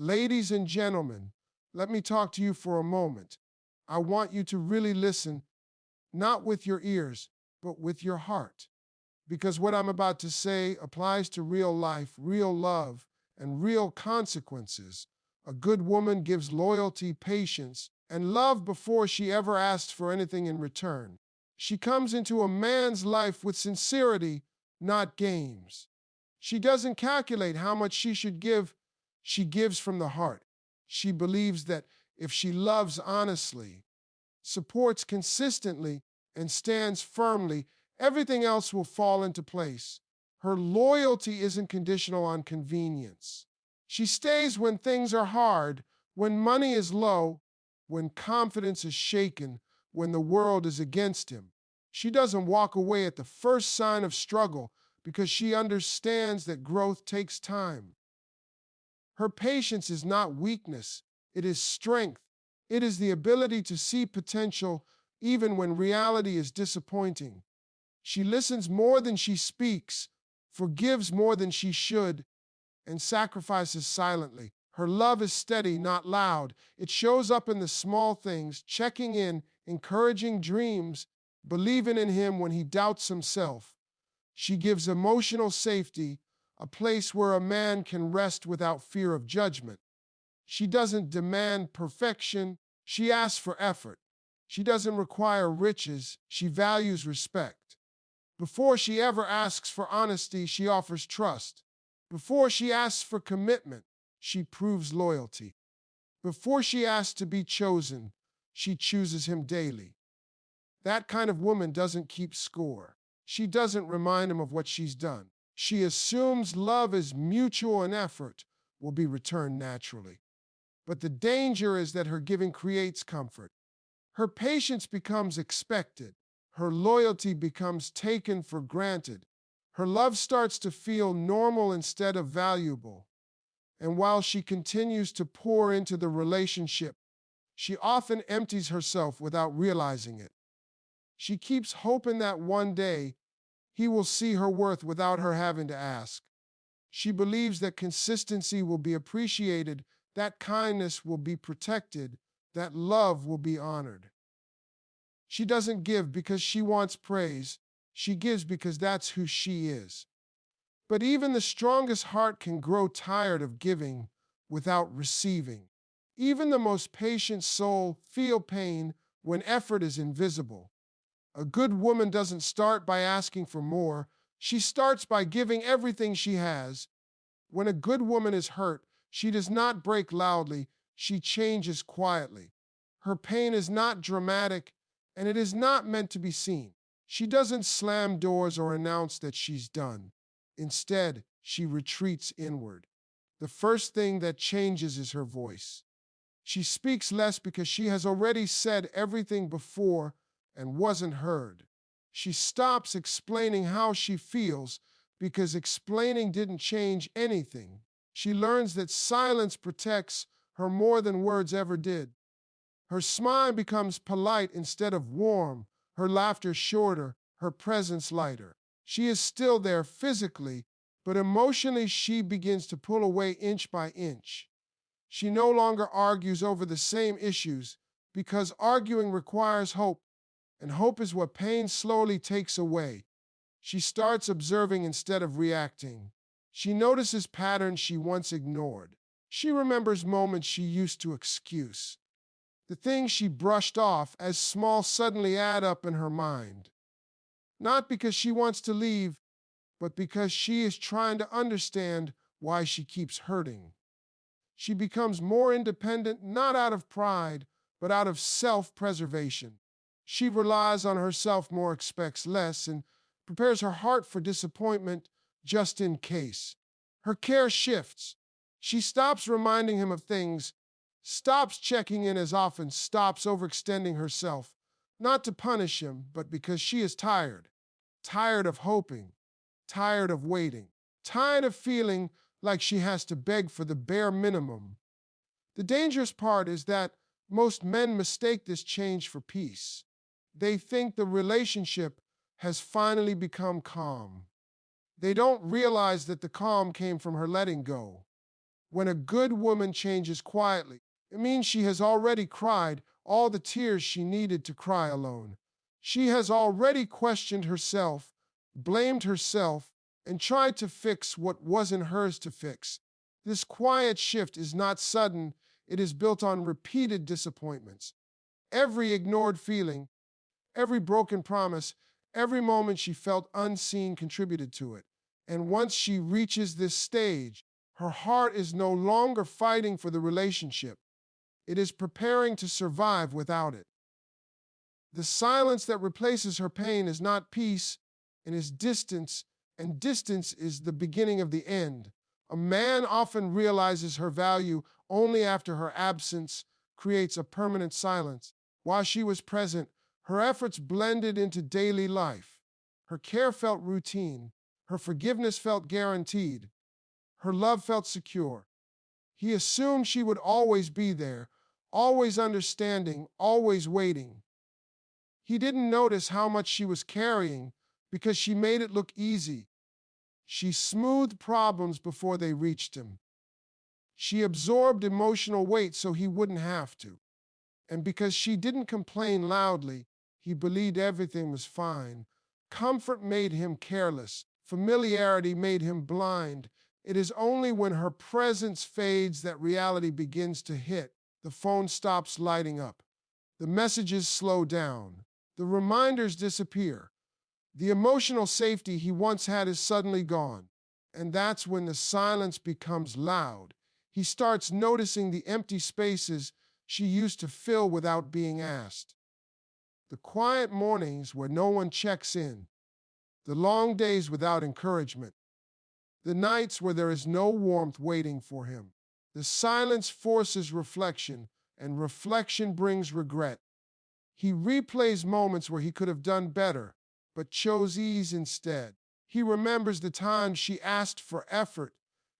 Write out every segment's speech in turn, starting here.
Ladies and gentlemen, let me talk to you for a moment. I want you to really listen, not with your ears, but with your heart. Because what I'm about to say applies to real life, real love, and real consequences. A good woman gives loyalty, patience, and love before she ever asks for anything in return. She comes into a man's life with sincerity, not games. She doesn't calculate how much she should give. She gives from the heart. She believes that if she loves honestly, supports consistently, and stands firmly, everything else will fall into place. Her loyalty isn't conditional on convenience. She stays when things are hard, when money is low, when confidence is shaken, when the world is against him. She doesn't walk away at the first sign of struggle because she understands that growth takes time. Her patience is not weakness, it is strength. It is the ability to see potential even when reality is disappointing. She listens more than she speaks, forgives more than she should, and sacrifices silently. Her love is steady, not loud. It shows up in the small things, checking in, encouraging dreams, believing in him when he doubts himself. She gives emotional safety, a place where a man can rest without fear of judgment. She doesn't demand perfection, she asks for effort. She doesn't require riches, she values respect. Before she ever asks for honesty, she offers trust. Before she asks for commitment, she proves loyalty. Before she asks to be chosen, she chooses him daily. That kind of woman doesn't keep score. She doesn't remind him of what she's done. She assumes love is mutual and effort will be returned naturally. But the danger is that her giving creates comfort. Her patience becomes expected. Her loyalty becomes taken for granted. Her love starts to feel normal instead of valuable. And while she continues to pour into the relationship, she often empties herself without realizing it. She keeps hoping that one day he will see her worth without her having to ask. She believes that consistency will be appreciated, that kindness will be protected, that love will be honored. She doesn't give because she wants praise. She gives because that's who she is. But even the strongest heart can grow tired of giving without receiving. Even the most patient soul feel pain when effort is invisible. A good woman doesn't start by asking for more. She starts by giving everything she has. When a good woman is hurt, she does not break loudly, she changes quietly. Her pain is not dramatic, and it is not meant to be seen. She doesn't slam doors or announce that she's done. Instead, she retreats inward. The first thing that changes is her voice. She speaks less because she has already said everything before and wasn't heard. She stops explaining how she feels because explaining didn't change anything. She learns that silence protects her more than words ever did. Her smile becomes polite instead of warm, her laughter shorter, her presence lighter. She is still there physically, but emotionally she begins to pull away inch by inch. She no longer argues over the same issues because arguing requires hope, and hope is what pain slowly takes away. She starts observing instead of reacting. She notices patterns she once ignored. She remembers moments she used to excuse. The things she brushed off as small suddenly add up in her mind. Not because she wants to leave, but because she is trying to understand why she keeps hurting. She becomes more independent, not out of pride, but out of self-preservation. She relies on herself more, expects less, and prepares her heart for disappointment just in case. Her care shifts. She stops reminding him of things, stops checking in as often, stops overextending herself, not to punish him, but because she is tired. Tired of hoping, tired of waiting, tired of feeling like she has to beg for the bare minimum. The dangerous part is that most men mistake this change for peace. They think the relationship has finally become calm. They don't realize that the calm came from her letting go. When a good woman changes quietly, it means she has already cried all the tears she needed to cry alone. She has already questioned herself, blamed herself, and tried to fix what wasn't hers to fix. This quiet shift is not sudden, it is built on repeated disappointments. Every ignored feeling, every broken promise, every moment she felt unseen contributed to it. And once she reaches this stage, her heart is no longer fighting for the relationship. It is preparing to survive without it. The silence that replaces her pain is not peace, it is distance, and distance is the beginning of the end. A man often realizes her value only after her absence creates a permanent silence. While she was present, her efforts blended into daily life. Her care felt routine. Her forgiveness felt guaranteed. Her love felt secure. He assumed she would always be there, always understanding, always waiting. He didn't notice how much she was carrying because she made it look easy. She smoothed problems before they reached him. She absorbed emotional weight so he wouldn't have to. And because she didn't complain loudly, he believed everything was fine. Comfort made him careless. Familiarity made him blind. It is only when her presence fades that reality begins to hit. The phone stops lighting up. The messages slow down. The reminders disappear. The emotional safety he once had is suddenly gone. And that's when the silence becomes loud. He starts noticing the empty spaces she used to fill without being asked. The quiet mornings where no one checks in. The long days without encouragement. The nights where there is no warmth waiting for him. The silence forces reflection, and reflection brings regret. He replays moments where he could have done better, but chose ease instead. He remembers the times she asked for effort,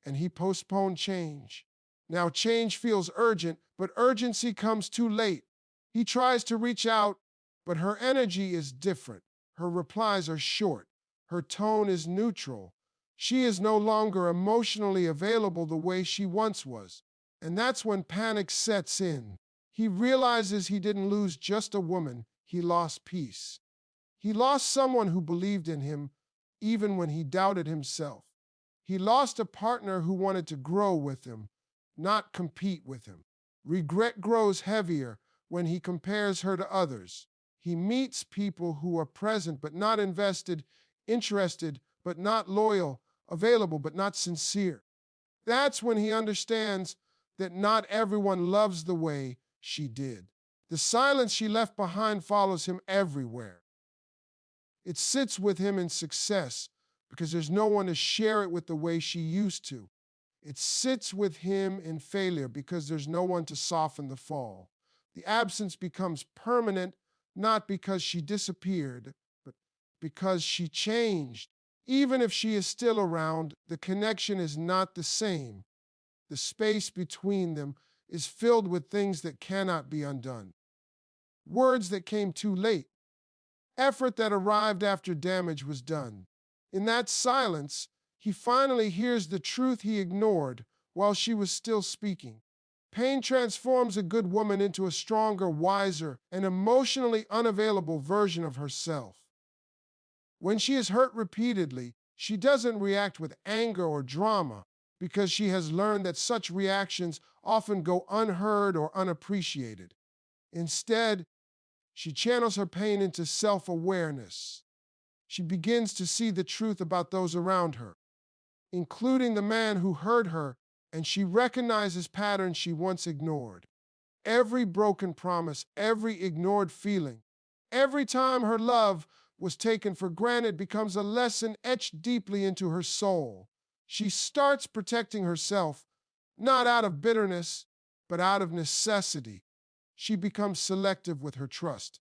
and he postponed change. Now change feels urgent, but urgency comes too late. He tries to reach out, but her energy is different. Her replies are short. Her tone is neutral. She is no longer emotionally available the way she once was. And that's when panic sets in. He realizes he didn't lose just a woman, he lost peace. He lost someone who believed in him, even when he doubted himself. He lost a partner who wanted to grow with him, not compete with him. Regret grows heavier when he compares her to others. He meets people who are present but not invested, interested but not loyal, available but not sincere. That's when he understands that not everyone loves the way she did. The silence she left behind follows him everywhere. It sits with him in success because there's no one to share it with the way she used to. It sits with him in failure because there's no one to soften the fall. The absence becomes permanent not because she disappeared, but because she changed. Even if she is still around, the connection is not the same. The space between them is filled with things that cannot be undone. Words that came too late. Effort that arrived after damage was done. In that silence, he finally hears the truth he ignored while she was still speaking. Pain transforms a good woman into a stronger, wiser, and emotionally unavailable version of herself. When she is hurt repeatedly, she doesn't react with anger or drama because she has learned that such reactions often go unheard or unappreciated. Instead, she channels her pain into self-awareness. She begins to see the truth about those around her, including the man who hurt her, and she recognizes patterns she once ignored. Every broken promise, every ignored feeling, every time her love was taken for granted becomes a lesson etched deeply into her soul. She starts protecting herself, not out of bitterness, but out of necessity. She becomes selective with her trust.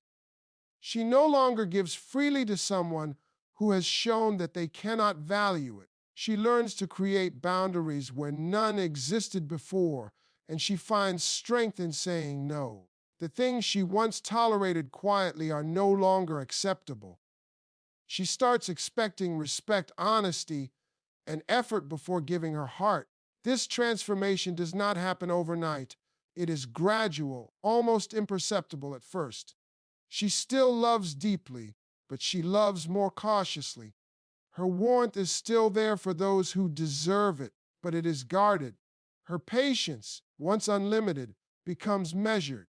She no longer gives freely to someone who has shown that they cannot value it. She learns to create boundaries where none existed before, and she finds strength in saying no. The things she once tolerated quietly are no longer acceptable. She starts expecting respect, honesty, and effort before giving her heart. This transformation does not happen overnight. It is gradual, almost imperceptible at first. She still loves deeply, but she loves more cautiously. Her warmth is still there for those who deserve it, but it is guarded. Her patience, once unlimited, becomes measured.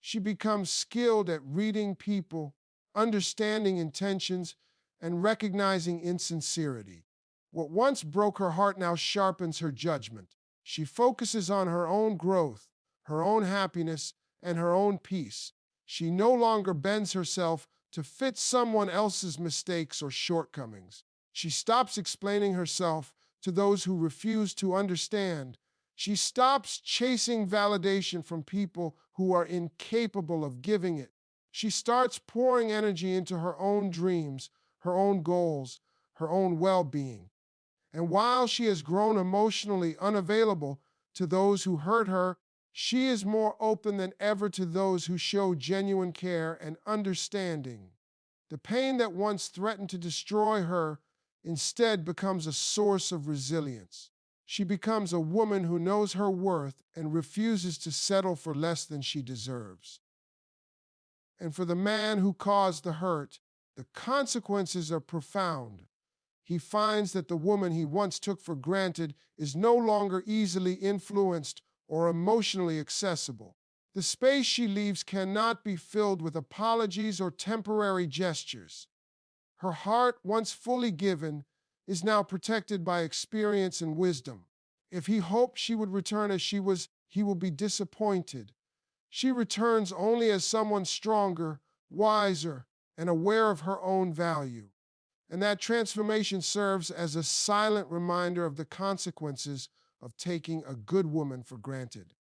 She becomes skilled at reading people, understanding intentions, and recognizing insincerity. What once broke her heart now sharpens her judgment. She focuses on her own growth, her own happiness, and her own peace. She no longer bends herself to fit someone else's mistakes or shortcomings. She stops explaining herself to those who refuse to understand. She stops chasing validation from people who are incapable of giving it. She starts pouring energy into her own dreams, her own goals, her own well being. And while she has grown emotionally unavailable to those who hurt her, she is more open than ever to those who show genuine care and understanding. The pain that once threatened to destroy her instead becomes a source of resilience. She becomes a woman who knows her worth and refuses to settle for less than she deserves. And for the man who caused the hurt, the consequences are profound. He finds that the woman he once took for granted is no longer easily influenced or emotionally accessible. The space she leaves cannot be filled with apologies or temporary gestures. Her heart, once fully given, is now protected by experience and wisdom. If he hoped she would return as she was, he will be disappointed. She returns only as someone stronger, wiser, and aware of her own value. And that transformation serves as a silent reminder of the consequences of taking a good woman for granted.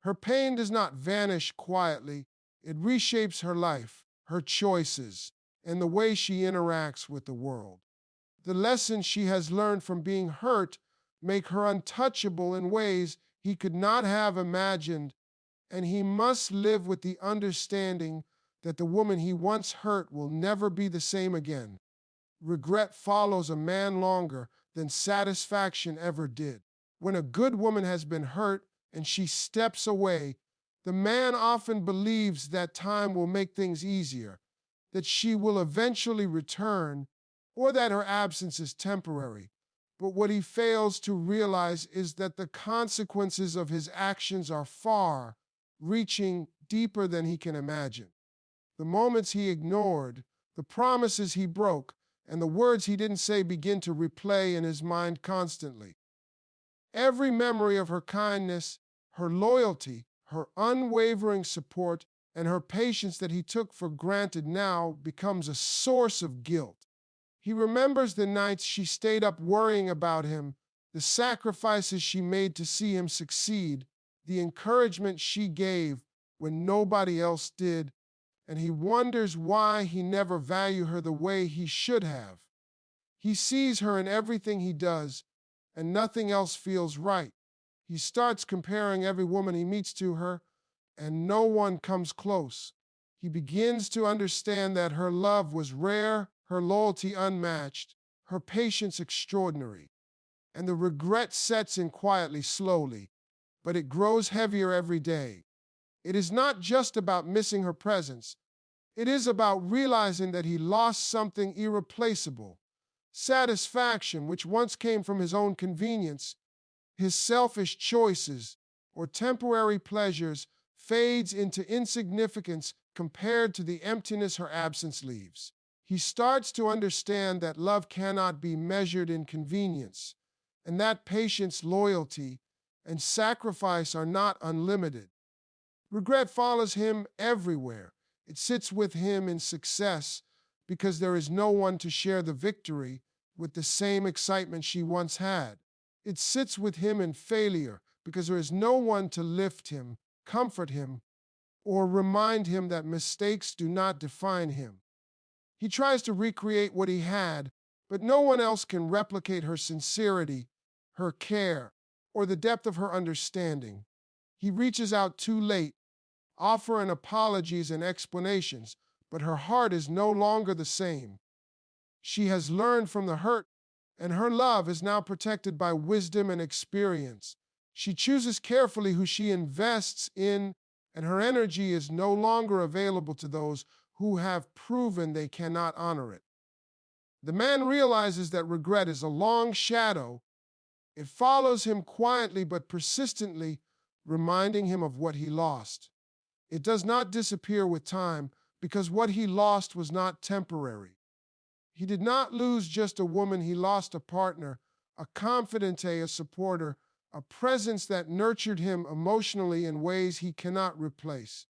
Her pain does not vanish quietly, it reshapes her life, her choices, and the way she interacts with the world. The lessons she has learned from being hurt make her untouchable in ways he could not have imagined, and he must live with the understanding that the woman he once hurt will never be the same again. Regret follows a man longer than satisfaction ever did. When a good woman has been hurt and she steps away, the man often believes that time will make things easier, that she will eventually return, or that her absence is temporary. But what he fails to realize is that the consequences of his actions are far reaching, deeper than he can imagine. The moments he ignored, the promises he broke, and the words he didn't say begin to replay in his mind constantly. Every memory of her kindness, her loyalty, her unwavering support, and her patience that he took for granted now becomes a source of guilt. He remembers the nights she stayed up worrying about him, the sacrifices she made to see him succeed, the encouragement she gave when nobody else did, and he wonders why he never valued her the way he should have. He sees her in everything he does, and nothing else feels right. He starts comparing every woman he meets to her, and no one comes close. He begins to understand that her love was rare, her loyalty unmatched, her patience extraordinary. And the regret sets in quietly, slowly, but it grows heavier every day. It is not just about missing her presence. It is about realizing that he lost something irreplaceable. Satisfaction, which once came from his own convenience, his selfish choices, or temporary pleasures, fades into insignificance compared to the emptiness her absence leaves. He starts to understand that love cannot be measured in convenience, and that patience, loyalty, and sacrifice are not unlimited. Regret follows him everywhere. It sits with him in success because there is no one to share the victory with the same excitement she once had. It sits with him in failure because there is no one to lift him, comfort him, or remind him that mistakes do not define him. He tries to recreate what he had, but no one else can replicate her sincerity, her care, or the depth of her understanding. He reaches out too late, offering apologies and explanations, but her heart is no longer the same. She has learned from the hurt, and her love is now protected by wisdom and experience. She chooses carefully who she invests in, and her energy is no longer available to those who have proven they cannot honor it. The man realizes that regret is a long shadow. It follows him quietly but persistently, reminding him of what he lost. It does not disappear with time because what he lost was not temporary. He did not lose just a woman, he lost a partner, a confidante, a supporter, a presence that nurtured him emotionally in ways he cannot replace.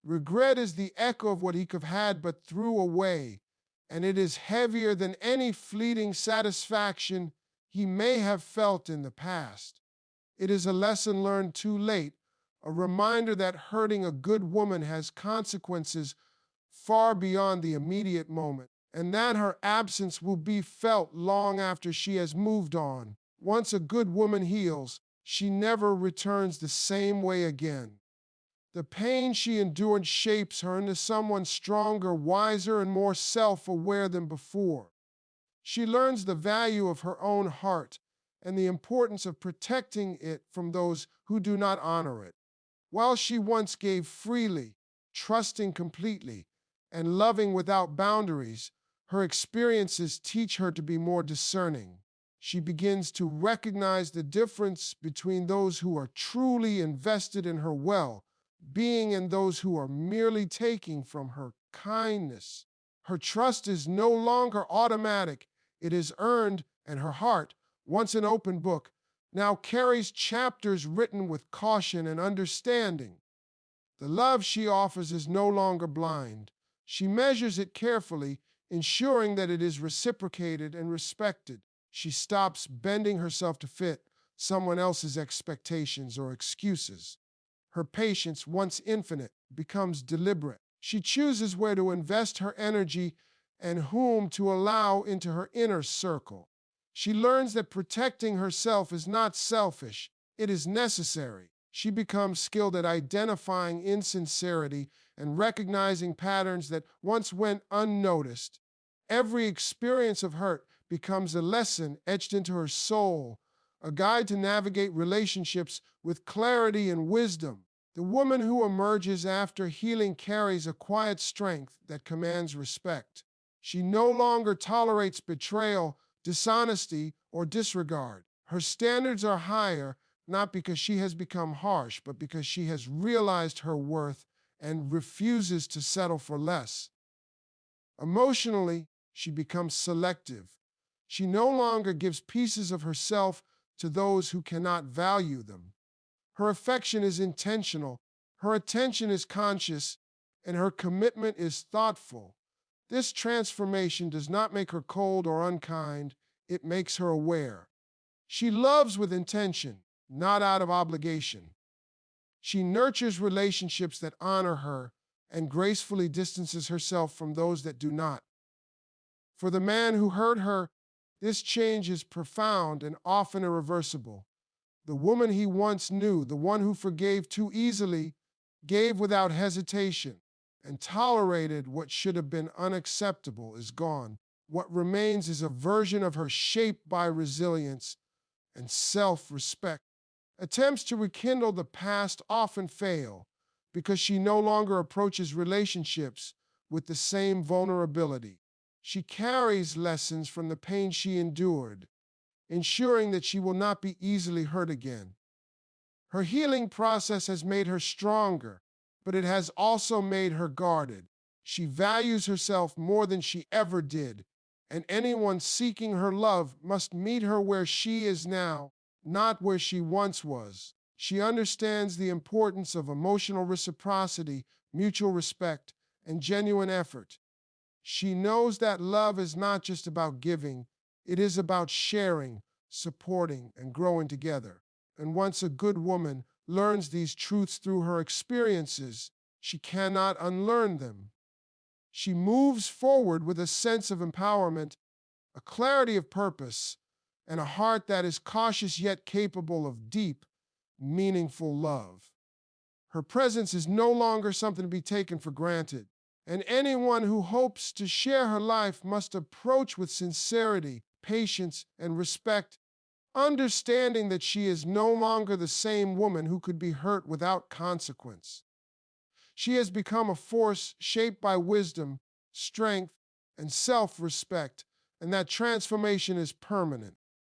Regret is the echo of what he could have had but threw away, and it is heavier than any fleeting satisfaction he may have felt in the past. It is a lesson learned too late, a reminder that hurting a good woman has consequences far beyond the immediate moment, and that her absence will be felt long after she has moved on. Once a good woman heals, she never returns the same way again. The pain she endured shapes her into someone stronger, wiser, and more self-aware than before. She learns the value of her own heart and the importance of protecting it from those who do not honor it. While she once gave freely, trusting completely, and loving without boundaries, her experiences teach her to be more discerning. She begins to recognize the difference between those who are truly invested in her well-being and those who are merely taking from her kindness. Her trust is no longer automatic, it is earned, and her heart, once an open book, now carries chapters written with caution and understanding. The love she offers is no longer blind. She measures it carefully, ensuring that it is reciprocated and respected. She stops bending herself to fit someone else's expectations or excuses. Her patience, once infinite, becomes deliberate. She chooses where to invest her energy and whom to allow into her inner circle. She learns that protecting herself is not selfish, it is necessary. She becomes skilled at identifying insincerity and recognizing patterns that once went unnoticed. Every experience of hurt becomes a lesson etched into her soul, a guide to navigate relationships with clarity and wisdom. The woman who emerges after healing carries a quiet strength that commands respect. She no longer tolerates betrayal, dishonesty, or disregard. Her standards are higher, not because she has become harsh, but because she has realized her worth and refuses to settle for less. Emotionally, she becomes selective. She no longer gives pieces of herself to those who cannot value them. Her affection is intentional, her attention is conscious, and her commitment is thoughtful. This transformation does not make her cold or unkind, it makes her aware. She loves with intention, not out of obligation. She nurtures relationships that honor her and gracefully distances herself from those that do not. For the man who hurt her, this change is profound and often irreversible. The woman he once knew, the one who forgave too easily, gave without hesitation, and tolerated what should have been unacceptable, is gone. What remains is a version of her shaped by resilience and self-respect. Attempts to rekindle the past often fail because she no longer approaches relationships with the same vulnerability. She carries lessons from the pain she endured, ensuring that she will not be easily hurt again. Her healing process has made her stronger, but it has also made her guarded. She values herself more than she ever did, and anyone seeking her love must meet her where she is now, not where she once was. She understands the importance of emotional reciprocity, mutual respect, and genuine effort. She knows that love is not just about giving, it is about sharing, supporting, and growing together. And once a good woman learns these truths through her experiences, she cannot unlearn them. She moves forward with a sense of empowerment, a clarity of purpose, and a heart that is cautious yet capable of deep, meaningful love. Her presence is no longer something to be taken for granted, and anyone who hopes to share her life must approach with sincerity, patience, and respect, understanding that she is no longer the same woman who could be hurt without consequence. She has become a force shaped by wisdom, strength, and self respect, and that transformation is permanent.